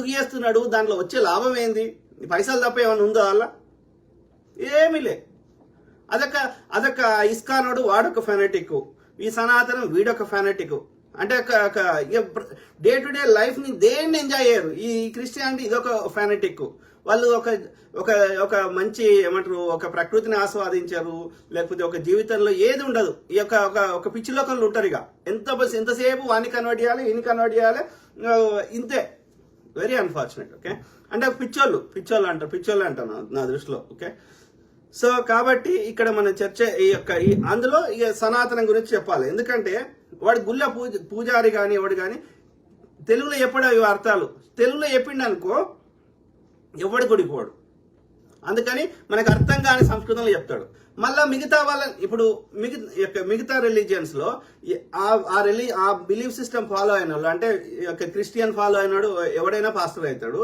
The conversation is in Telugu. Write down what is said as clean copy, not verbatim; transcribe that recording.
ఎందుకు చేస్తున్నాడు, దాంట్లో వచ్చే లాభం ఏంది, పైసలు తప్ప ఏమైనా ఉందో అలా ఏమీ లే. అదొక ఇస్కానోడు వాడొక ఫెనటిక్, ఈ సనాతనం వీడొక ఫెనటిక్. అంటే డే టు డే లైఫ్ ని దేన్ని ఎంజాయ్ చేయరు. ఈ క్రిస్టియానిటీ ఇదొక ఫెనటిక్. వాళ్ళు ఒక మంచి ఏమంటారు, ఒక ప్రకృతిని ఆస్వాదించారు, లేకపోతే ఒక జీవితంలో ఏది ఉండదు. ఈ ఒక పిచ్చి లోకంలో ఉంటారు. ఇక ఎంతసేపు వాడిని కన్వర్ట్ చేయాలి, ఈయన కన్వర్ట్ చేయాలి, ఇంతే. Very unfortunate. ఓకే, అంటే పిచ్చోళ్ళు అంటారు నా దృష్టిలో. ఓకే, సో కాబట్టి ఇక్కడ మన చర్చ అందులో ఇక సనాతనం గురించి చెప్పాలి. ఎందుకంటే వాడు గుళ్ళ పూజారి కానీ ఎవడు కానీ తెలుగులో చెప్పాడు అవి అర్థాలు. తెలుగులో చెప్పిండు అనుకో ఎవడు గుడిపోడు. అందుకని మనకు అర్థం కాని సంస్కృతంలో చెప్తాడు. మళ్ళా మిగతా వాళ్ళ ఇప్పుడు మిగతా రిలీజియన్స్ లో ఆ బిలీఫ్ సిస్టమ్ ఫాలో అయిన వాళ్ళు, అంటే క్రిస్టియన్ ఫాలో అయినాడు ఎవడైనా పాస్టర్ అవుతాడు.